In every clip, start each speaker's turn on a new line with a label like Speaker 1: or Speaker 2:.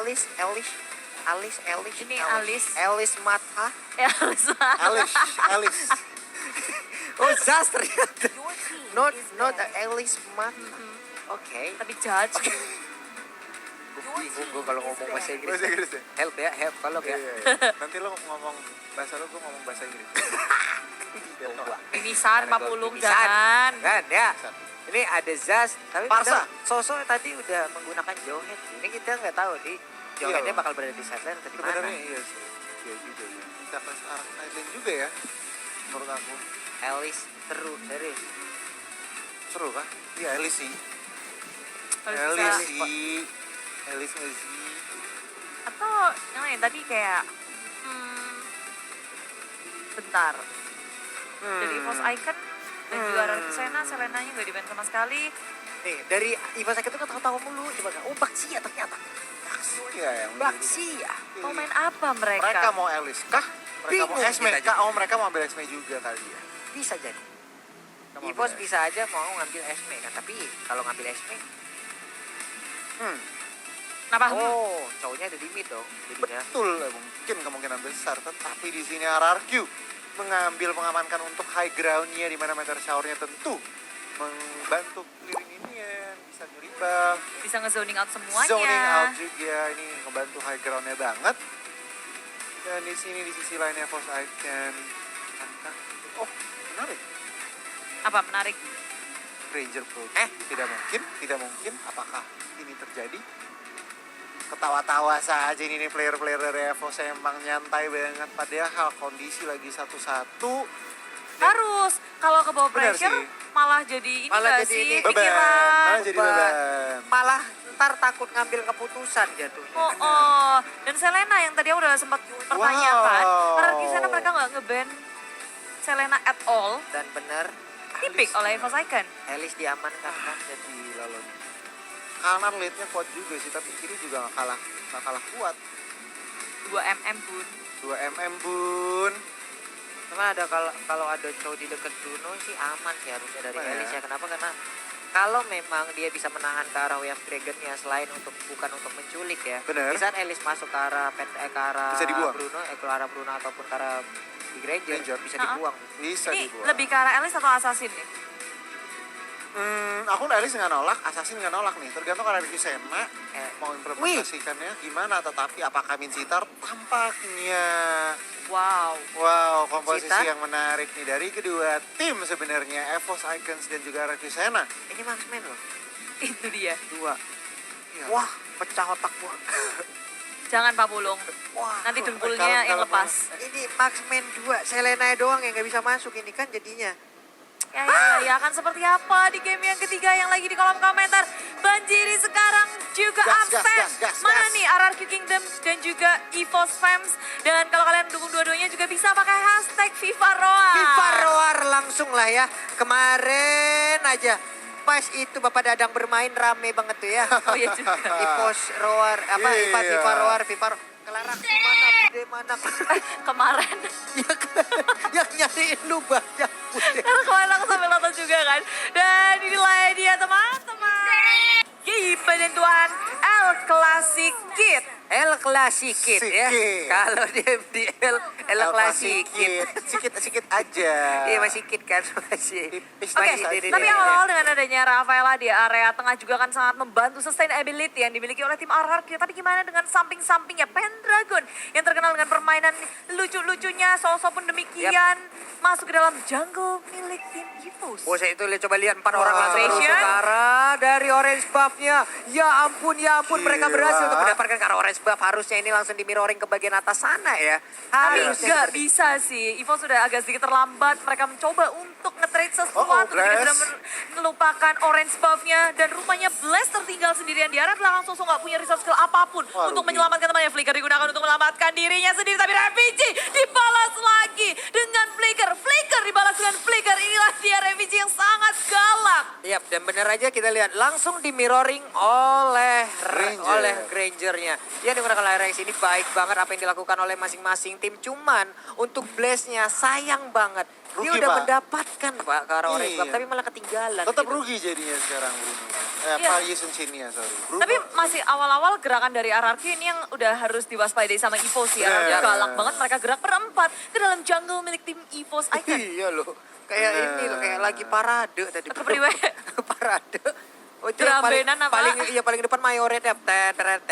Speaker 1: Alice.
Speaker 2: Ini Alice.
Speaker 1: Alice Mata.
Speaker 2: Alice.
Speaker 3: Alice.
Speaker 1: Oh, Zaz ternyata.
Speaker 4: Your team
Speaker 1: Not
Speaker 4: is red.
Speaker 1: Alice Mata. Oke.
Speaker 2: Tapi judge.
Speaker 1: Gue bingung gue kalau ngomong bahasa Inggris.
Speaker 3: Bahasa Inggris ya?
Speaker 1: Help ya, tolong ya.
Speaker 3: Iya. Nanti lo ngomong bahasa lo, gue ngomong bahasa Inggris. Biar tolak.
Speaker 2: Mimisan, Pak Pulung,
Speaker 1: Mimisan.
Speaker 2: jangan.
Speaker 1: Kan ya.
Speaker 3: Bisa.
Speaker 1: Ini ada Zaz, tapi
Speaker 3: Parsa.
Speaker 1: Sosok tadi udah menggunakan Johead. Ini kita nggak tahu nih. Joheadnya
Speaker 3: Iya.
Speaker 1: bakal berada di sideline atau di mana.
Speaker 3: Sebenarnya iya sih. Iya juga ya. Kita pas Ark Island juga ya. Menurut aku.
Speaker 1: Alice seru, serius.
Speaker 3: Seru kan? Iya Alice sih.
Speaker 2: Harus
Speaker 3: Alice
Speaker 2: bisa.
Speaker 3: sih. Alice nggak sih?
Speaker 2: Atau yang lain tadi kayak, bentar. Dari Force Icon dan juga Rarky Selenanya nggak di-ban sama sekali.
Speaker 1: Nih, dari Iva Sakit itu kan tahu-tahu mulu. Coba kan. Oh, Baxia ternyata.
Speaker 3: Iya yang
Speaker 1: Baxia.
Speaker 2: Mau main apa mereka?
Speaker 3: Mereka mau Alice kah? Mereka mau
Speaker 1: Bingung
Speaker 3: Esme
Speaker 1: kita
Speaker 3: kah? Oh mereka mau ambil Esme juga kali ya.
Speaker 1: Bisa jadi.
Speaker 3: Mereka mau
Speaker 1: Ivos
Speaker 3: ambil
Speaker 1: bisa aja mau ngambil Esme kan. Tapi kalau ngambil Esme,
Speaker 2: Kenapa?
Speaker 1: oh, cowoknya ada di mid dong. Jadinya.
Speaker 3: Betul, mungkin kemungkinan besar. Tetapi di sini RRQ mengambil mengamankan untuk high groundnya di mana meteor showernya tentu membantu clearing ini ya bisa nyuri buff,
Speaker 2: Bisa nge-zoning out semuanya.
Speaker 3: zoning out juga ini ngebantu high groundnya banget. Dan di sini di sisi lainnya Force Icon oh menarik
Speaker 2: Apa menarik?
Speaker 3: Ranger Pro tidak mungkin apakah ini terjadi. Ketawa-tawa saja ini nih player-player dari EVOS emang nyantai banget padahal kondisi lagi 1-1.
Speaker 2: Harus. Kalau ke bawah
Speaker 3: Benar
Speaker 2: pressure
Speaker 3: sih.
Speaker 2: malah jadi ini
Speaker 1: Malah
Speaker 2: nggak
Speaker 1: jadi
Speaker 2: sih
Speaker 1: ini.
Speaker 3: Beban,
Speaker 2: pikiran.
Speaker 3: malah jadi
Speaker 1: Beban.
Speaker 3: beban.
Speaker 1: Malah ntar takut ngambil keputusan jatuhnya.
Speaker 2: Oh. Dan Selena yang tadi udah sempat pertanyakan,
Speaker 3: Wow.
Speaker 2: karena di sana mereka nggak nge-ban Selena at all,
Speaker 1: Dan bener,
Speaker 2: dipick oleh Force Icon.
Speaker 1: Alice diamankan kan.
Speaker 3: Jadi lalu kanan leadnya kuat juga sih tapi kiri juga nggak kalah kuat.
Speaker 2: 2 mm pun.
Speaker 3: 2 mm bun.
Speaker 1: Cuma ada kalau ada cowok di dekat Bruno sih aman sih harusnya dari
Speaker 3: Apa ya?
Speaker 1: Alice ya. Kenapa? Karena kalau memang dia bisa menahan ke arah Wave Dragon-nya selain bukan untuk menculik ya.
Speaker 3: Bener.
Speaker 1: Di saat Alice masuk ke arah
Speaker 3: Bisa dibuang.
Speaker 1: Bruno, ke arah Bruno ataupun ke arah Big Ranger,
Speaker 3: Ranger.
Speaker 1: bisa
Speaker 2: Uh-uh.
Speaker 1: dibuang.
Speaker 3: Bisa
Speaker 2: Ini
Speaker 3: dibuat.
Speaker 2: lebih ke arah Alice atau Assassin nih?
Speaker 3: Aku Alice nggak nolak, Assassin nggak nolak nih. Tergantung karena Ricky Sena mau
Speaker 1: Wih.
Speaker 3: implementasikannya gimana. Tetapi apakah Min Sitar tampaknya
Speaker 2: Wow.
Speaker 3: wow komposisi
Speaker 1: Sitar.
Speaker 3: yang menarik nih dari kedua tim sebenarnya EVOS Icons dan juga Ricky Sena.
Speaker 1: Ini marksman loh.
Speaker 2: Itu dia.
Speaker 1: Dua.
Speaker 3: Iya.
Speaker 1: Wah, pecah otak gua.
Speaker 2: Jangan Pak Pulung.
Speaker 1: Wah.
Speaker 2: Nanti
Speaker 3: Kalau-
Speaker 2: dengkulnya yang
Speaker 3: kalau-
Speaker 2: lepas.
Speaker 1: Ini marksman 2, Selena doang yang nggak bisa masuk ini kan jadinya.
Speaker 2: Ya, akan seperti apa di game yang ketiga yang lagi di kolom komentar. Banjiri sekarang juga
Speaker 3: Gas, gas,
Speaker 2: absen.
Speaker 3: gas, gas,
Speaker 2: Mana
Speaker 3: gas.
Speaker 2: nih RRQ Kingdom dan juga EVOS Fams. Dan kalau kalian dukung dua-duanya juga bisa pakai hashtag FIFA Roar.
Speaker 1: FIFA Roar langsung lah ya. Kemarin aja pas itu Bapak Dadang bermain rame banget tuh ya.
Speaker 2: Oh iya juga.
Speaker 1: Ipos Roar apa
Speaker 3: Iya.
Speaker 1: FIFA Roar, FIFA Roar. Kelarak di mana, Bude mana?
Speaker 2: Kemarin.
Speaker 1: Yang nyariin lu banyak, Bude.
Speaker 2: Karena kemarin aku sambil nonton juga kan. Dan inilah dia teman-teman. Game penentuan El Clasic Kid.
Speaker 1: El Clasikit ya.
Speaker 3: Sikit.
Speaker 1: Kalau dia di El Clasikit.
Speaker 3: Sikit aja.
Speaker 1: Iya masih kit kan masih.
Speaker 3: Tipis
Speaker 2: Oke,
Speaker 3: tipis aja.
Speaker 2: tapi awal-awal dengan adanya Rafaela di area tengah juga kan sangat membantu sustainability yang dimiliki oleh tim RRQ. Tapi gimana dengan samping-sampingnya Pendragon yang terkenal dengan permainan lucu-lucunya, Soso pun demikian masuk ke dalam jungle milik tim EVOS.
Speaker 1: Bos itu coba lihat 4 orang
Speaker 3: Wah.
Speaker 1: langsung terus
Speaker 2: Vision.
Speaker 1: ke arah dari orange buff-nya. Ya ampun mereka
Speaker 3: Gila.
Speaker 1: berhasil untuk mendapatkan ke arah orange buff. Harusnya ini langsung di mirroring ke bagian atas sana ya.
Speaker 2: Tapi
Speaker 1: Harusnya
Speaker 2: nggak
Speaker 1: seperti-
Speaker 2: bisa sih, EVOS sudah agak sedikit terlambat. Mereka mencoba untuk nge-trade sesuatu
Speaker 3: Oh,
Speaker 2: ketika
Speaker 3: Blast.
Speaker 2: sudah melupakan orange buff-nya. Dan rupanya Blast tertinggal sendirian di area belakang. Soso nggak punya resource skill apapun
Speaker 3: Wah,
Speaker 2: untuk
Speaker 3: rugi.
Speaker 2: menyelamatkan temannya. Flicker digunakan untuk menyelamatkan dirinya sendiri. Tapi RPG dibalas lagi dengan Flicker. Flicker dibalas dengan Flicker. Inilah dia RPG yang sangat galak.
Speaker 1: Ya Yap, dan bener aja kita lihat langsung di mirroring oleh
Speaker 3: Granger.
Speaker 1: Grangernya. Dia menggunakan layar Rex ini baik banget apa yang dilakukan oleh masing-masing tim. Cuman untuk Blaze-nya sayang banget. Dia
Speaker 3: Rugi,
Speaker 1: udah
Speaker 3: Pak.
Speaker 1: mendapatkan Pak ke arah Orange
Speaker 3: Iya.
Speaker 1: Club, tapi malah ketinggalan.
Speaker 3: Tetap
Speaker 1: gitu.
Speaker 3: rugi jadinya sekarang Bruno.
Speaker 2: Iya.
Speaker 3: Yun Shinya, sorry. Bruno.
Speaker 2: Tapi masih awal-awal gerakan dari RRQ ini yang udah harus diwaspadai sama EVOS ya.
Speaker 3: Bener.
Speaker 2: Galak banget mereka gerak berempat ke dalam jungle milik tim EVOS Icon.
Speaker 1: Iya loh. Kayak
Speaker 3: Bener.
Speaker 1: ini loh, kayak lagi parade tadi.
Speaker 2: Kepriwe.
Speaker 1: Parade. Oh, itu yang
Speaker 2: Drum-bandan apa?
Speaker 1: paling depan mayoretnya.
Speaker 2: Ada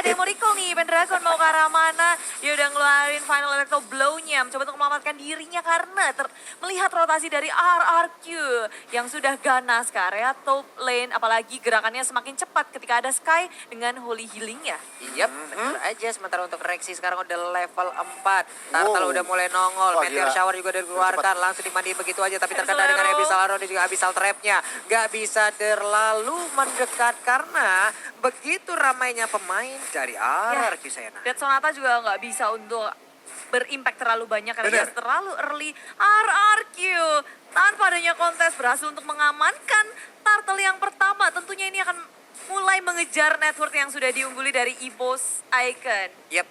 Speaker 2: yang mau recall nih, Pendragon mau ke arah mana? Dia udah ngeluarin final electro blow-nya, mencoba untuk menyelamatkan dirinya karena melihat rotasi dari RRQ yang sudah ganas ke area top lane, apalagi gerakannya semakin cepat ketika ada Sky dengan holy healing-nya.
Speaker 1: Iya, bener aja. Sementara untuk Rexy sekarang udah level 4. Turtle
Speaker 3: Wow.
Speaker 1: udah mulai nongol.
Speaker 3: Wah,
Speaker 1: Meteor
Speaker 3: gila.
Speaker 1: Shower juga udah dikeluarkan. Langsung dimandiin begitu aja. Tapi terkena
Speaker 2: Abyssal
Speaker 1: dengan
Speaker 2: Arrow.
Speaker 1: Abyssal Arrow dan juga Abyssal Trap-nya. Gak bisa terlalu mendekat karena begitu ramainya pemain dari RRQ Sena.
Speaker 2: Dead Sonata juga nggak bisa untuk berimpact terlalu banyak karena dia
Speaker 3: Bener.
Speaker 2: terlalu early. RRQ tanpa adanya kontes berhasil untuk mengamankan turtle yang pertama. Tentunya ini akan mulai mengejar network yang sudah diungguli dari EVOS Icon.
Speaker 1: Yep.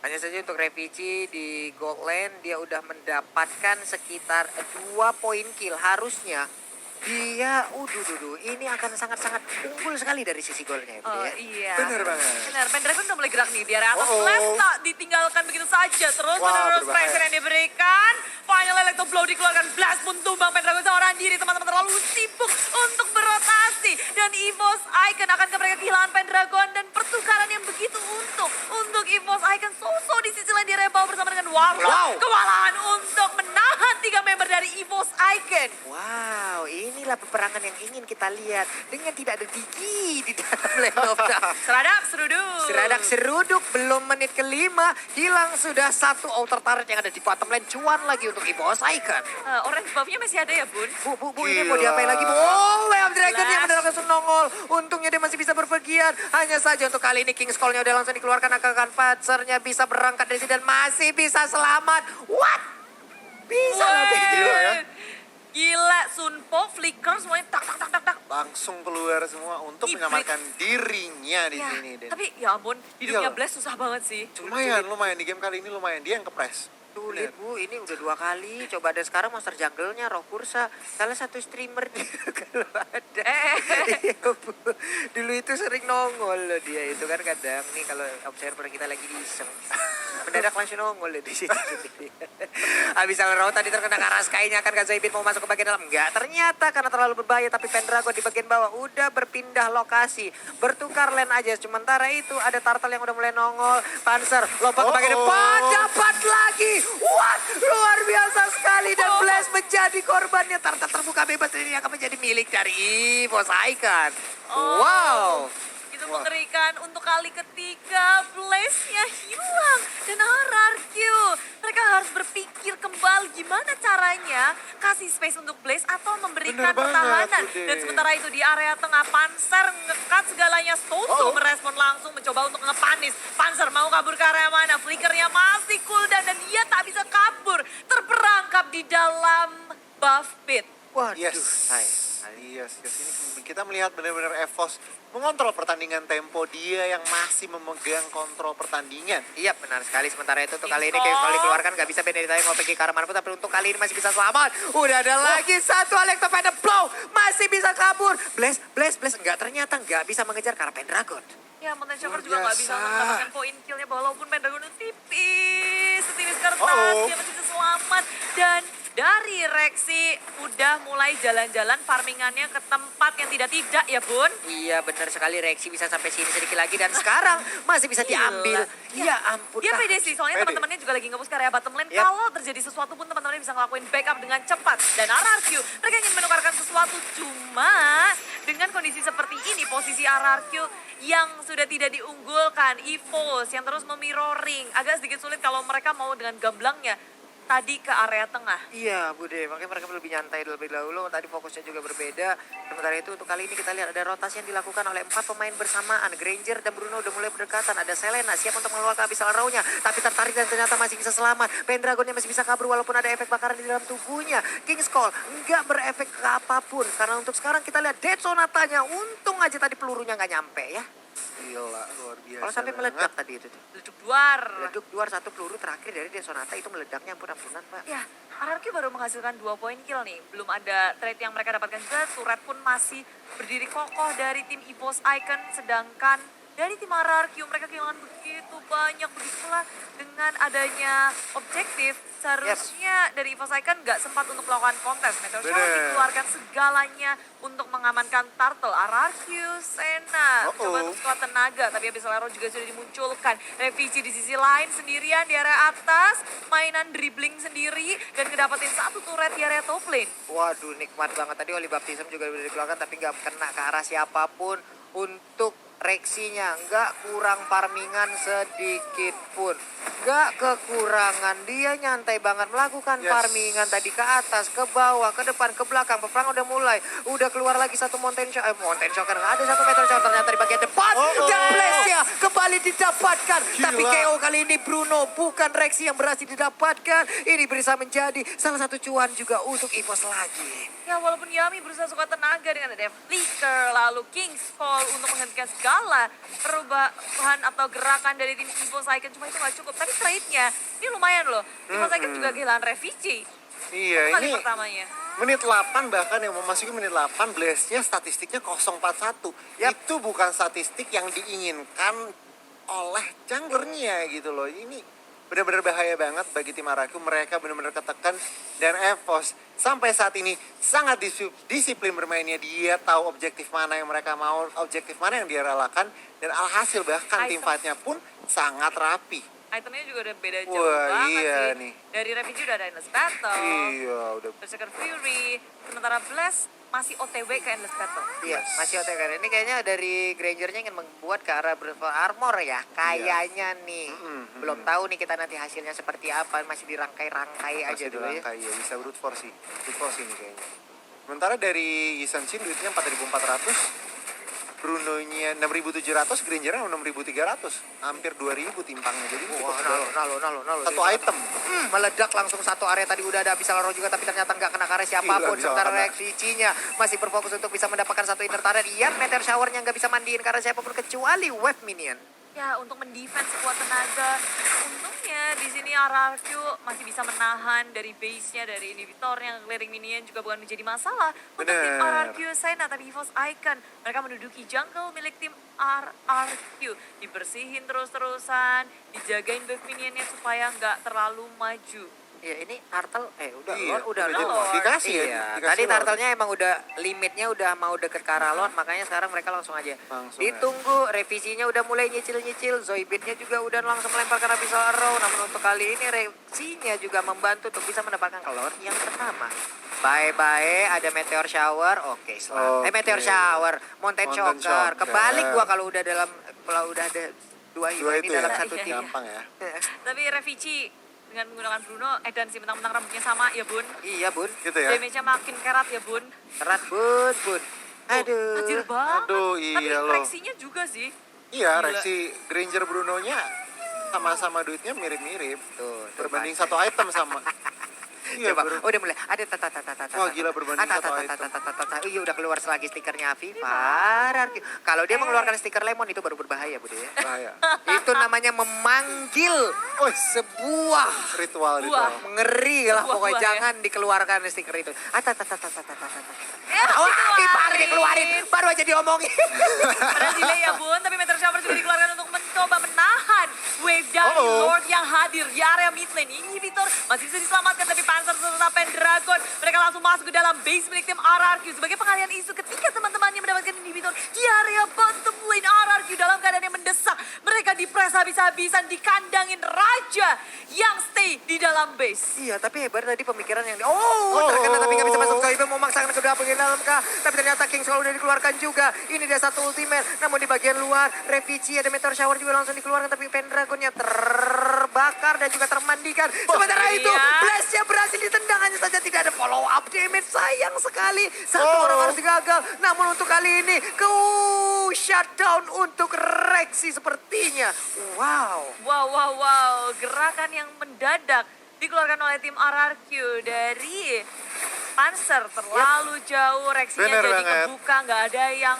Speaker 1: Hanya saja untuk Revici di gold lane dia udah mendapatkan sekitar 2 poin kill. Harusnya dia, ini akan sangat-sangat unggul sekali dari sisi golnya itu
Speaker 2: Oh
Speaker 1: ya.
Speaker 2: iya.
Speaker 3: Bener banget.
Speaker 2: Benar, Pendragon udah mulai gerak nih di area atas.
Speaker 3: Oh, oh.
Speaker 2: Flash tak ditinggalkan begitu saja. Terus
Speaker 3: Wah,
Speaker 2: menerus
Speaker 3: berbahaya.
Speaker 2: pressure yang diberikan. Final Electro Blow dikeluarkan. Blast pun tumbang. Pendragon seorang diri. Teman-teman terlalu sibuk untuk berotasi. Dan EVOS Icon akan mereka kehilangan Pendragon. Dan pertukaran yang begitu untuk EVOS Icon. Soso di sisi lain di area bawah bersama dengan Warlock.
Speaker 3: Wow.
Speaker 2: Kewalahan untuk menahan 3 member dari EVOS Icon.
Speaker 1: Wow, inilah peperangan yang ingin kita lihat dengan tidak ada Diki di dalam lane of dark.
Speaker 2: Seradak, seruduk.
Speaker 1: Seradak seruduk, belum menit kelima, hilang sudah satu outer turret yang ada di bottom lane. Cuan lagi untuk EVOS Icon.
Speaker 2: Orange buff-nya masih ada ya, Bun?
Speaker 1: Bu, ini mau
Speaker 3: Gila.
Speaker 1: diapain lagi, Bu? Oh, Way of Dragon yang
Speaker 2: Flash.
Speaker 1: mendarat langsung nongol. Untungnya dia masih bisa berpergian. Hanya saja untuk kali ini King's Call-nya udah langsung dikeluarkan. Akan Patser-nya bisa berangkat dari sini dan masih bisa selamat. What? Bisa lebih
Speaker 3: Gila ya.
Speaker 2: Gila, Sunpo, Flicker semuanya tak tak tak tak tak.
Speaker 3: Langsung keluar semua untuk
Speaker 2: Hybrid.
Speaker 3: menyelamatkan dirinya di
Speaker 2: Ya,
Speaker 3: sini. Dan
Speaker 2: tapi ya ampun, hidupnya
Speaker 3: Iya.
Speaker 2: Blast susah banget sih.
Speaker 3: lumayan di game kali ini lumayan dia yang kepres.
Speaker 1: Sulit Bu, ini udah 2 kali. Coba ada sekarang monster jungle-nya Roh Kursa. Salah satu streamer dia kalau ada. Iya Bu, dulu itu sering nongol loh dia itu kan kadang nih kalau observer kita lagi iseng. Mendadak langsung nongol loh di situ. Habis Roh tadi terkena Karaskainya kan Gazaibin mau masuk ke bagian dalam. Enggak, ternyata karena terlalu berbahaya tapi Pendragon di bagian bawah udah berpindah lokasi. Bertukar lane aja. Sementara itu ada Turtle yang udah mulai nongol. Panzer lompat ke bagian depan. Dapat lagi. What? Luar biasa sekali dan Blast menjadi korbannya. Turtle terbuka bebas dan ini akan menjadi milik dari EVOS Icon. Wow.
Speaker 2: Itu mengerikan untuk kali ketiga, Blaze-nya hilang. Dan RRQ, mereka harus berpikir kembali gimana caranya kasih space untuk Blaze atau memberikan
Speaker 3: Bener banget,
Speaker 2: pertahanan.
Speaker 3: Bude.
Speaker 2: Dan sementara itu di area tengah, Panzer ngekat segalanya. Soso merespon langsung mencoba untuk ngepanis. Panzer mau kabur ke area mana? Flickernya masih cooldown dan dia tak bisa kabur. Terperangkap di dalam buff pit.
Speaker 1: Waduh.
Speaker 3: Yes. Yes. Ini kita melihat benar-benar EVOS mengontrol pertandingan tempo dia yang masih memegang kontrol pertandingan.
Speaker 1: Iya benar sekali. Sementara itu untuk kali ini
Speaker 2: Info.
Speaker 1: kalau dikeluarkan gak bisa beda dari mau pergi ke arah manapun. Tapi untuk kali ini masih bisa selamat. Udah ada lagi satu Electropanda Blow. Masih bisa kabur. Blaze. Enggak, ternyata enggak bisa mengejar ke arah Pendragon.
Speaker 2: Ya, Mountain Shocker
Speaker 3: Luar
Speaker 2: juga nggak bisa
Speaker 3: biasa.
Speaker 2: mendapatkan poin killnya walaupun Pendragon itu tipis. Setipis kertas,
Speaker 3: Uh-oh.
Speaker 2: dia masih bisa selamat. Dan dari Rexy udah mulai jalan-jalan farmingannya ke tempat yang tidak ya Bun.
Speaker 1: Iya benar sekali. Reaksi bisa sampai sini sedikit lagi. Dan sekarang masih bisa diambil. Ya ampun.
Speaker 2: Dia pede sih, soalnya
Speaker 3: Pede.
Speaker 2: teman-temannya juga lagi nge-push ke area bottom lane.
Speaker 1: Yap.
Speaker 2: Kalau terjadi sesuatu pun teman-temannya bisa ngelakuin backup dengan cepat. Dan RRQ, mereka ingin menukarkan sesuatu. Cuma dengan kondisi seperti ini, posisi RRQ yang sudah tidak diunggulkan, EVOS yang terus memirroring. Agak sedikit sulit kalau mereka mau dengan gamblangnya tadi ke area tengah.
Speaker 1: Iya Bude, makanya mereka lebih nyantai lebih dahulu, tadi fokusnya juga berbeda. Sementara itu untuk kali ini kita lihat ada rotasi yang dilakukan oleh 4 pemain bersamaan. Granger dan Bruno udah mulai berdekatan, ada Selena siap untuk mengeluarkan Abyssal Arrow-nya, tapi tertarik dan ternyata masih bisa selamat. Pendragonnya masih bisa kabur walaupun ada efek bakaran di dalam tubuhnya. King's Call nggak berefek ke apapun, karena untuk sekarang kita lihat Dead Sonatanya, untung aja tadi pelurunya nggak nyampe ya.
Speaker 3: Gila, luar biasa.
Speaker 1: Kalau sampai
Speaker 3: banget.
Speaker 1: meledak tadi itu tuh.
Speaker 2: Leduk duar.
Speaker 1: Meleduk duar, satu peluru terakhir dari Dead Sonata itu meledaknya ampun-ampunan Pak.
Speaker 2: Ya, RRQ baru menghasilkan 2 poin kill nih. Belum ada trade yang mereka dapatkan juga. Turret pun masih berdiri kokoh dari tim EVOS Icon. Sedangkan dari tim RRQ mereka kehilangan begitu banyak. Begitu pula dengan adanya objektif. Seharusnya dari EVOS Icon nggak sempat untuk melakukan kontes. Meteor Shower
Speaker 3: Bener.
Speaker 2: dikeluarkan segalanya untuk mengamankan Turtle. RRQ, Sena, coba untuk sekuat tenaga. Tapi Abyssal Arrow juga sudah dimunculkan. Revisi di sisi lain sendirian di area atas. Mainan dribbling sendiri dan ngedapetin satu turret di area top lane.
Speaker 1: Waduh nikmat banget tadi Holy Baptism juga udah dikeluarkan tapi nggak kena ke arah siapapun. Untuk reaksinya nggak kurang farmingan sedikit pun, nggak kekurangan, dia nyantai banget melakukan farmingan tadi ke atas, ke bawah, ke depan, ke belakang. Peperang udah mulai, udah keluar lagi satu Mountain Shocker, ada satu Meteor Shower ternyata di bagian depan dan Blast-nya kembali didapatkan. Tapi KO kali ini Bruno, bukan reaksi yang berhasil didapatkan. Ini bisa menjadi salah satu cuan juga untuk EVOS lagi.
Speaker 2: Ya walaupun Yami berusaha sekuat tenaga dengan ada Flicker, lalu King's Call untuk menghentikan segala perubahan atau gerakan dari tim EVOS Icon, cuma itu nggak cukup. Tapi trade-nya ini lumayan loh. EVOS Icon juga kehilangan Revisi.
Speaker 3: Iya,
Speaker 2: Kali
Speaker 3: ini
Speaker 2: pertamanya.
Speaker 3: menit 8 bahkan yang memasuki menit 8 Blast-nya statistiknya 041. Itu bukan statistik yang diinginkan oleh junglernya gitu loh. Ini benar-benar bahaya banget bagi tim Araku. Mereka benar-benar ketekan dan EVOS sampai saat ini sangat disiplin bermainnya. Dia tahu objektif mana yang mereka mau, objektif mana yang dia relakan, dan alhasil bahkan tim fight-nya pun sangat rapi.
Speaker 2: Itemnya juga udah beda jauh
Speaker 3: Wah,
Speaker 2: banget
Speaker 3: iya
Speaker 2: sih.
Speaker 3: nih.
Speaker 2: Dari Revenge udah ada Endless Battle,
Speaker 3: Iya, udah.
Speaker 2: Berserker Fury, sementara Blast masih OTW ke Endless Battle.
Speaker 1: Iya, masih OTK. Ini kayaknya dari Grangernya ingin membuat ke arah Brittle Armor ya. Kayaknya nih. Belum tahu nih kita nanti hasilnya seperti apa. Masih dirangkai-rangkai aja
Speaker 3: Masih
Speaker 1: dulu ya.
Speaker 3: dirangkai ya, bisa brute force sih. Brute force ini kayaknya. Sementara dari Yisan Shin duitnya 4.400, Bruno-nya 6.700, Granger-nya 6.300. Hampir 2.000 timpangnya. Jadi
Speaker 1: Wah, nalo.
Speaker 3: satu item.
Speaker 1: Meledak langsung satu area. Tadi udah ada Abyssal Arrow juga, tapi ternyata nggak kena area siapapun.
Speaker 3: Gila,
Speaker 1: Sementara
Speaker 3: kena.
Speaker 1: reaksinya masih berfokus untuk bisa mendapatkan satu inner turret. Iya, Meteor Shower-nya nggak bisa mandiin karena siapapun kecuali Wave Minion.
Speaker 2: Ya untuk mendefense sekuat tenaga. Untungnya di sini RRQ masih bisa menahan dari base-nya, dari inhibitornya, clearing minion juga bukan menjadi masalah untuk tim
Speaker 3: Bener.
Speaker 2: RRQ Sena, tapi EVOS Icon mereka menduduki jungle milik tim RRQ, dibersihin terus-terusan, dijagain buff minionnya supaya nggak terlalu maju.
Speaker 1: Iya, ini Turtle udah
Speaker 3: Iya,
Speaker 1: Lord, udah
Speaker 3: udah
Speaker 1: Lord.
Speaker 3: dikasih ya,
Speaker 1: Iya,
Speaker 3: dikasih
Speaker 1: tadi
Speaker 3: Lord.
Speaker 1: Turtle-nya emang udah limitnya udah mau deket ke arah Lord, makanya sekarang mereka langsung aja.
Speaker 3: Langsung
Speaker 1: Ditunggu, revisinya udah mulai nyicil-nyicil, Zoidbeat-nya juga udah langsung melemparkan Abyssal Arrow. Namun untuk kali ini revisinya juga membantu untuk bisa mendapatkan ke Lord yang pertama. Bye-bye, ada Meteor Shower, oke selamat.
Speaker 3: Oke.
Speaker 1: Meteor Shower, Mountain
Speaker 3: Mountain
Speaker 1: Shocker.
Speaker 3: Shocker.
Speaker 1: Kebalik gua kalau udah ada dua
Speaker 3: Dua
Speaker 1: ini
Speaker 3: itu
Speaker 1: dalam
Speaker 3: ya,
Speaker 1: satu tim.
Speaker 3: gampang ya.
Speaker 2: Tapi Revici dengan menggunakan Bruno, dan si mentang-mentang rambutnya sama ya bun.
Speaker 1: Iya bun,
Speaker 3: Gitu ya.
Speaker 2: Damage-nya makin kerat ya bun.
Speaker 1: kerat bun. Aduh.
Speaker 2: Tajir banget.
Speaker 3: Aduh,
Speaker 2: Tapi
Speaker 3: iya loh.
Speaker 2: reaksinya juga sih.
Speaker 3: Iya,
Speaker 2: Gila.
Speaker 3: reaksi Granger Bruno-nya sama-sama duitnya mirip-mirip.
Speaker 1: Tuh,
Speaker 3: Berbanding satu item sama. Iya,
Speaker 1: Coba,
Speaker 3: ber-
Speaker 1: udah mulai. Ada tata.
Speaker 3: Wah, gila, berbanding satu item.
Speaker 1: Iya, udah keluar lagi stikernya Vivar. Kalau dia mengeluarkan stiker lemon itu baru berbahaya, Bude ya.
Speaker 3: bahaya.
Speaker 1: Itu namanya memanggil sebuah
Speaker 3: Ritual.
Speaker 1: ngeri lah
Speaker 2: Buah-buah
Speaker 1: pokoknya,
Speaker 2: ya.
Speaker 1: jangan dikeluarkan stiker itu.
Speaker 2: Ya,
Speaker 1: Wah,
Speaker 2: dikeluarin.
Speaker 1: Vivar dikeluarin, baru aja diomongin.
Speaker 2: Ada delay ya bun, tapi Meteor Shower juga dikeluarkan untuk mencoba menahan wave dari Lord yang hadir di area mid lane. Inhibitor masih bisa diselamatkan, tapi Panzer serta Pendragon mereka langsung masuk ke dalam base milik tim RRQ sebagai pengalihan isu ketika teman-temannya mendapatkan inhibitor di area bottom lane. RRQ dalam keadaan yang mendesak, mereka dipres habis-habisan, dikandangin raja yang stay di dalam base.
Speaker 1: Iya, tapi hebat tadi pemikiran yang terkena tapi nggak bisa masuk. Zoidbeat mau memaksakan kedua bagian dalam kah? Tapi ternyata King Skull udah dikeluarkan juga. Ini dia satu ultimate. Namun di bagian luar, Revici ada Meteor Shower juga langsung dikeluarkan. Tapi Pendragonnya terbakar dan juga termandikan. Sementara itu, Blast-nya berhasil ditendang. Hanya saja tidak ada follow up damage. Sayang sekali. Satu orang harus digagal. Namun untuk kali ini, shutdown untuk Rexy sepertinya. Wow.
Speaker 2: Wow. Gerakan yang mendadak dikeluarkan oleh tim RRQ dari Panzer. Terlalu jauh, Rexy-nya
Speaker 3: Bener
Speaker 2: jadi
Speaker 3: banget.
Speaker 2: kebuka. Nggak ada yang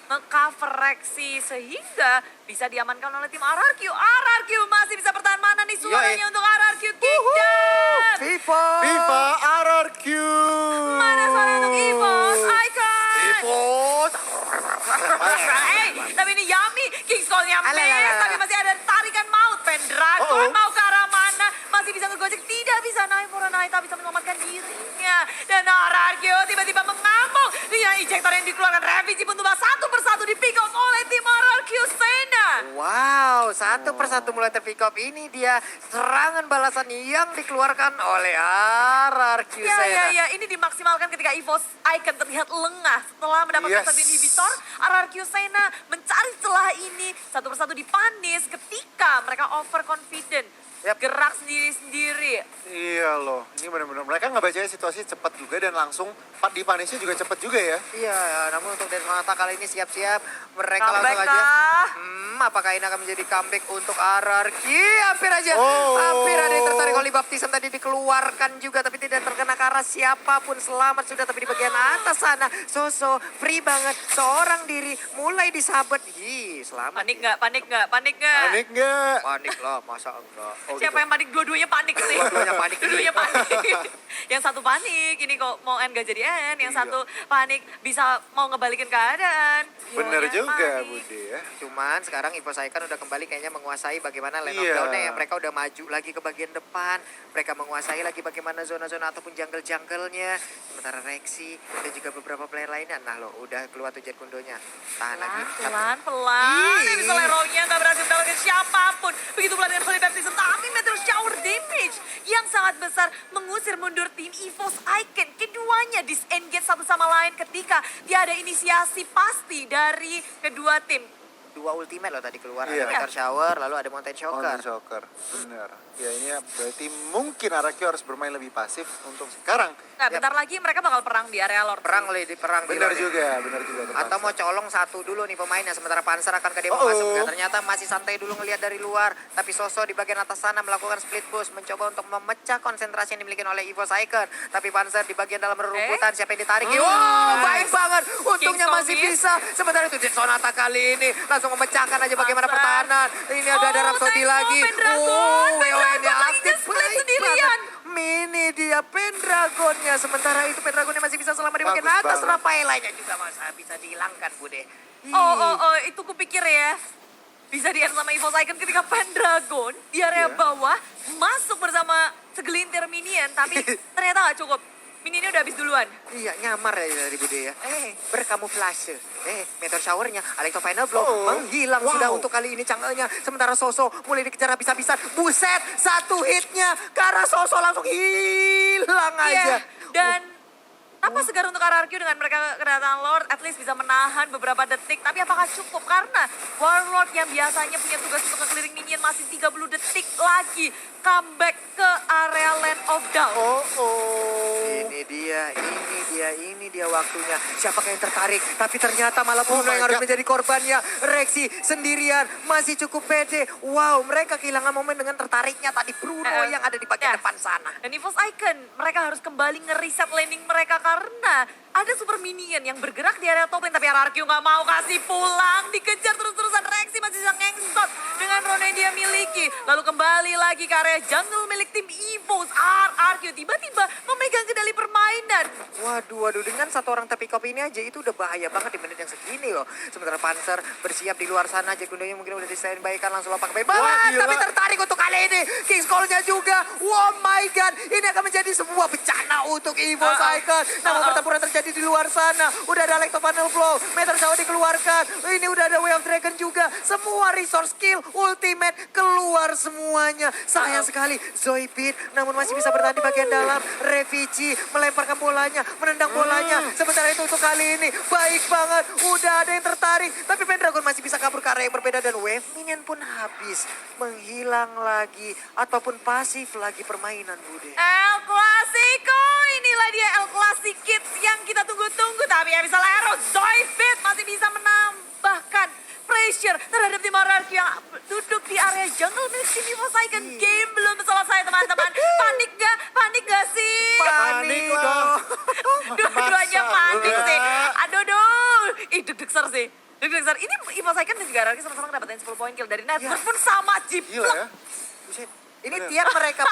Speaker 2: nge-cover Rexy. Sehingga bisa diamankan oleh tim RRQ. RRQ masih bisa bertahan. Mana nih suaranya untuk RRQ Kingdom?
Speaker 1: Vivo.
Speaker 3: Viva RRQ.
Speaker 2: Mana suara untuk EVOS Icon?
Speaker 3: Evos.
Speaker 2: Tapi ini Yami, King Skull-nya miss,
Speaker 1: Alah.
Speaker 2: tapi masih ada tarikan maut. Pendragon
Speaker 3: Oh.
Speaker 2: mau ke arah mana? Masih bisa ngegojek, tidak bisa naik. Naita bisa menyelamatkan dirinya. Dan RRQ tiba-tiba mengamuk. Dia ejector yang dikeluarkan. Revici pun tumbang satu persatu di pick off oleh tim RRQ Sena.
Speaker 1: Wow, satu persatu mulai terpick up. Ini dia serangan balasan yang dikeluarkan oleh RRQ Sena.
Speaker 2: Ya, ini dimaksimalkan ketika EVOS Icon terlihat lengah setelah mendapatkan satu inhibitor. RRQ Sena mencari celah ini satu persatu dipanis ketika mereka overconfident. Gerak sendiri-sendiri.
Speaker 3: Iya loh, ini benar-benar mereka nggak baca situasi cepat juga dan langsung dipanisnya juga cepat juga ya.
Speaker 1: Iya, namun untuk Desmata kali ini siap-siap. Mereka
Speaker 2: Comeback
Speaker 1: langsung aja.
Speaker 2: kah?
Speaker 1: Apakah ini akan menjadi comeback untuk RRQ? Hampir aja.
Speaker 3: Oh.
Speaker 1: Hampir ada yang tertarik oleh baptisan tadi dikeluarkan juga. Tapi tidak terkena ke arah siapapun. Selamat sudah, tapi di bagian atas sana. Soso, free banget. Seorang diri mulai disabet. Selamat.
Speaker 2: Panik nggak? Panik nggak?
Speaker 3: Panik nggak?
Speaker 1: Panik lah, masa enggak?
Speaker 2: Siapa yang panik? Dua-duanya panik sih.
Speaker 1: Dua-duanya panik.
Speaker 2: Dua-duanya panik. Yang satu panik, ini kok mau end gak jadi end. Yang
Speaker 3: Iya.
Speaker 2: satu panik, bisa mau ngebalikin keadaan.
Speaker 3: Bener
Speaker 2: Dua-duanya
Speaker 3: juga
Speaker 2: panik.
Speaker 3: Bude ya.
Speaker 1: Cuman sekarang EVOS Icon udah kembali kayaknya menguasai bagaimana lane of
Speaker 3: Iya.
Speaker 1: down-nya ya. Mereka udah maju lagi ke bagian depan. Mereka menguasai lagi bagaimana zona-zona ataupun jungle-jungle-nya. Sementara Rexy dan juga beberapa player lainnya. Nah loh, udah keluar tuh Jet Kundonya. Tahan lagi.
Speaker 2: Pelan. Ini bisa Leroy-nya gak berhasil mendapatkan siapapun. Begitu pula dengan Holy Baptism. Tapi Meteor Shower damage yang sangat besar mengusir mundur tim EVOS Icon. Keduanya disengage satu sama lain ketika tiada inisiasi pasti dari kedua tim.
Speaker 1: Dua ultimate loh tadi keluar.
Speaker 3: Iya.
Speaker 1: Ada Meteor Shower, lalu ada Mountain Shocker.
Speaker 3: Mountain Shocker, bener. Ya ini berarti mungkin RRQ harus bermain lebih pasif untuk sekarang.
Speaker 2: Nah, bentar lagi mereka bakal perang di area Lord.
Speaker 1: Perang di perang.
Speaker 3: Bener
Speaker 1: di-
Speaker 3: juga.
Speaker 1: Atau mau colong satu dulu nih pemainnya. Sementara Panzer akan ke demo
Speaker 3: Oh.
Speaker 1: masuk. Nah, ternyata masih santai dulu ngelihat dari luar. Tapi Soso di bagian atas sana melakukan split push. Mencoba untuk memecah konsentrasi yang dimiliki oleh EVOS Icon. Tapi Panzer di bagian dalam rerumputan. Siapa yang ditarik? Wow, baik banget. Untungnya
Speaker 2: King
Speaker 1: masih
Speaker 2: Tommy.
Speaker 1: bisa. Sementara itu Sonata kali ini langsung memecahkan aja bagaimana
Speaker 2: Panzer.
Speaker 1: pertahanan. Ini ada Rhapsody
Speaker 2: tengok,
Speaker 1: lagi.
Speaker 2: Pendragon.
Speaker 1: WON-nya
Speaker 2: Pendragon lagi
Speaker 1: aktif.
Speaker 2: nge-split
Speaker 1: Baik
Speaker 2: sendirian.
Speaker 1: banget. Mini dia Pendragonnya. Sementara itu Pendragonnya masih bisa selamat di bagian
Speaker 3: Bagus
Speaker 1: atas.
Speaker 3: banget.
Speaker 1: Rafaelanya juga bisa dihilangkan, Bude.
Speaker 2: Oh, itu kupikir ya. Bisa di sama EVOS Icon ketika Pendragon di area
Speaker 3: Iya.
Speaker 2: bawah masuk bersama segelintir minion. Tapi ternyata gak cukup. Minionnya udah habis duluan.
Speaker 1: Iya, nyamar ya dari Bude ya. Berkamuflase. Meteor showernya, Alexo Final Blow menghilang
Speaker 3: Wow.
Speaker 1: sudah untuk kali ini canggulnya. Sementara Soso mulai dikejar habis-habisan. Buset, satu hitnya. Karena Soso langsung hilang aja.
Speaker 2: Iya, dan apa segar untuk RRQ dengan mereka kedatangan Lord, at least bisa menahan beberapa detik. Tapi apakah cukup? Karena Warlord yang biasanya punya tugas untuk ngekeliling minion masih 30 detik lagi. Comeback ke area Land of Down. Ini dia
Speaker 1: waktunya. Siapakah yang tertarik? Tapi ternyata malah Bruno yang harus menjadi korbannya. Rexy sendirian masih cukup pede. Wow, mereka kehilangan momen dengan tertariknya tadi Bruno yang ada di bagian depan sana.
Speaker 2: Dan EVOS Icon, mereka harus kembali nge-reset landing mereka karena ada super minion yang bergerak di area top lane. Tapi RRQ nggak mau kasih pulang. Dikejar terus-terusan. Rexy masih bisa ngengstot dengan drone yang dia miliki. Lalu kembali lagi ke area jungle milik tim EVOS. RRQ tiba-tiba memegang kendali permainan.
Speaker 1: Waduh, dengan satu orang tapi cop ini aja itu udah bahaya banget di menit yang segini loh. Sementara Panzer bersiap di luar sana. Jack Gundonya mungkin udah di-standby kan langsung lompat ke bawah. Tapi tertarik untuk kali ini. King Skull-nya juga. Oh my God. Ini akan menjadi sebuah bencana untuk EVOS Icon. Namun pertempuran terjadi di luar sana. Udah ada Electro Funnel Flow. Meteor Shower dikeluarkan. Ini udah ada Way of Dragon juga. Semua resource skill ultimate keluar semuanya. Sayang sekali. Zoe Beat. Namun masih bisa bertahan di bagian dalam. Revici melemparkan bolanya, menendang bolanya. Sementara itu untuk kali ini baik banget. Udah ada yang tertarik. Tapi Pendragon masih bisa kabur ke arah yang berbeda. Dan wave minion pun habis. Menghilang lagi. Ataupun pasif lagi permainan Bude.
Speaker 2: El Clasico, inilah dia El Clasic Kids yang kita tunggu-tunggu. Tapi ya bisa Lero, Zoidfit masih bisa menambahkan pressure terhadap tim RRQ yang duduk di area jungle milik tim Evosaiken. Game belum selesai teman-teman. Panik gak sih?
Speaker 1: Panik dong.
Speaker 2: Dua-duanya panik sih. Aduh. Ih deg-deger sih. Deg-deger. Ini Evosaiken dan juga RRQ sama-sama dapetin 10 poin kill. Dari Network pun sama
Speaker 3: Gila
Speaker 2: jiplak.
Speaker 3: ya. Buset.
Speaker 1: Ini tiap mereka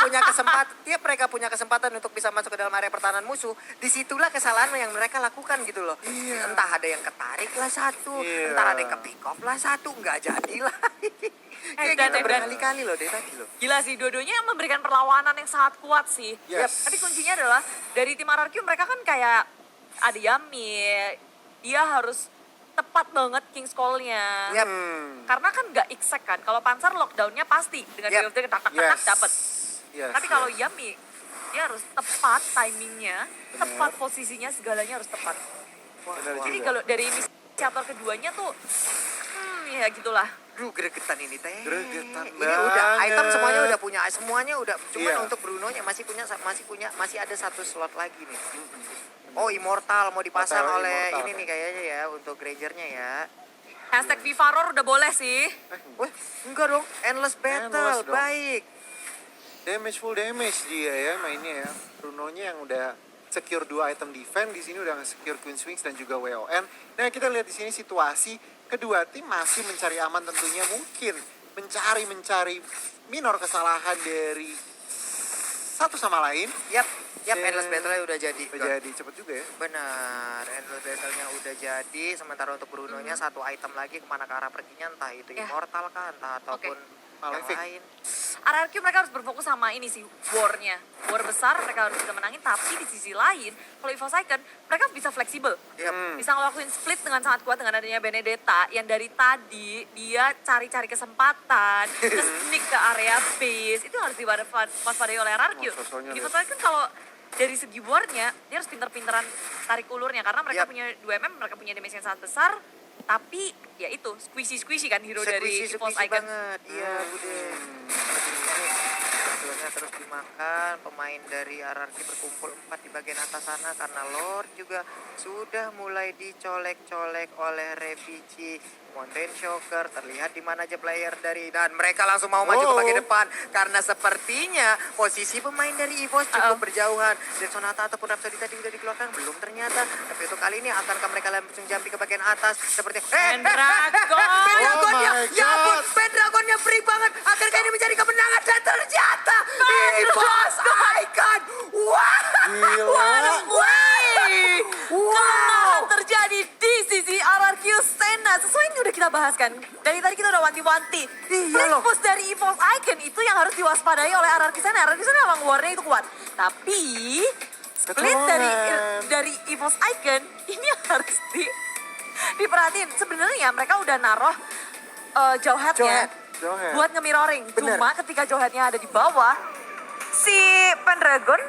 Speaker 1: punya kesempatan untuk bisa masuk ke dalam area pertahanan musuh, disitulah kesalahan yang mereka lakukan gitu loh.
Speaker 3: Iya.
Speaker 1: Entah ada yang ketarik lah satu,
Speaker 3: Iya.
Speaker 1: entah ada yang ke pick off lah satu, nggak jadi lah. Kayak gitu berkali-kali loh deh tadi loh.
Speaker 2: Gila sih, dua-duanya memberikan perlawanan yang sangat kuat sih.
Speaker 3: Yes.
Speaker 2: Tapi kuncinya adalah dari tim RRQ mereka kan kayak ada Yami, dia harus tepat banget King's Call-nya.
Speaker 1: Yap.
Speaker 2: Karena kan nggak exact kan, kalau Panzer lockdown-nya pasti dengan
Speaker 1: Yep.
Speaker 2: build-nya tak
Speaker 3: Yes.
Speaker 2: dapet.
Speaker 3: Yes,
Speaker 2: Tapi kalau
Speaker 3: yes.
Speaker 2: Yami, dia harus tepat timingnya, tepat posisinya, segalanya harus tepat.
Speaker 3: Benar
Speaker 2: Jadi
Speaker 3: juga.
Speaker 2: kalau dari inisiator keduanya tuh, ya gitulah.
Speaker 1: Duh gregetan ini teh.
Speaker 3: Gregetan
Speaker 1: Ini udah
Speaker 3: banget.
Speaker 1: item semuanya udah. Cuman
Speaker 3: Iya.
Speaker 1: untuk Bruno-nya masih ada satu slot lagi nih. Oh Immortal mau dipasang
Speaker 3: Immortal,
Speaker 1: oleh
Speaker 3: Immortal.
Speaker 1: ini nih kayaknya ya untuk Granger-nya ya.
Speaker 2: Hashtag Vivaror udah boleh sih.
Speaker 1: Wah, enggak dong. Endless battle.
Speaker 3: Endless dong.
Speaker 1: Baik.
Speaker 3: Full damage dia ya mainnya ya. Bruno-nya yang udah secure 2 item defense, di sini udah secure Queen Swings dan juga WON. Nah, kita lihat di sini situasi kedua tim masih mencari aman tentunya, mungkin mencari minor kesalahan dari satu sama lain.
Speaker 1: Yap,
Speaker 3: Dan-
Speaker 1: Endless battle-nya udah jadi.
Speaker 3: Udah jadi cepet juga ya.
Speaker 1: Benar, Endless battle-nya udah jadi. Sementara untuk Bruno-nya satu item lagi kemana ke arah perginya, entah itu
Speaker 2: Ya.
Speaker 1: Immortal kan, entah ataupun yang
Speaker 3: Malefic.
Speaker 1: lain.
Speaker 2: RRQ mereka harus berfokus sama ini sih, war-nya. War besar mereka harus bisa menangin, tapi di sisi lain, kalau Evosaiken, mereka bisa fleksibel.
Speaker 1: Yap.
Speaker 2: Bisa ngelakuin split dengan sangat kuat dengan adanya Benedetta yang dari tadi dia cari-cari kesempatan, sneak ke area base. Itu harus diwaspadai oleh RRQ.
Speaker 3: Oh, sosoknya
Speaker 2: Di
Speaker 3: lihat.
Speaker 2: Evosaiken kalau dari segi war-nya, dia harus pinter-pinteran tarik ulurnya. Karena mereka
Speaker 1: Yap.
Speaker 2: punya 2 mereka punya damage yang sangat besar. Tapi ya itu, squishy kan hero dari
Speaker 1: Squishy
Speaker 2: Evosaiken.
Speaker 1: banget. Iya, Bude. Ini sebetulnya terus dimakan. Pemain dari RRQ berkumpul 4 di bagian atas sana karena Lord juga sudah mulai dicolek-colek oleh Revici. Mountain Shocker terlihat di mana aja player dari dan mereka langsung mau maju ke bagian depan karena sepertinya posisi pemain dari EVOS cukup berjauhan. Dan Sonata ataupun Rhapsody tadi udah dikeluarkan belum ternyata. Tapi untuk kali ini akankah mereka langsung jumping ke bagian atas seperti
Speaker 2: Pendragon!
Speaker 1: Pendragonnya,
Speaker 3: Oh my
Speaker 1: ya ampun,
Speaker 3: God.
Speaker 1: Pendragonnya free banget. Akankah ini menjadi kemenangan dan ternyata EVOS Icon. Wah,
Speaker 3: Gila.
Speaker 2: Kemenangan terjadi di sisi RRQ Sena. Sesuai yang udah kita bahas kan. Dari tadi kita udah wanti-wanti.
Speaker 1: Iya loh.
Speaker 2: Push dari EVOS Icon itu yang harus diwaspadai oleh RRQ Sena. RRQ Sena emang war-nya itu kuat. Tapi split dari EVOS Icon ini harus diperhatiin. Sebenarnya mereka udah naruh jauhatnya
Speaker 3: Jauhead.
Speaker 2: buat nge-mirroring.
Speaker 1: Bener.
Speaker 2: Cuma ketika jauhatnya ada di bawah, si Pendragon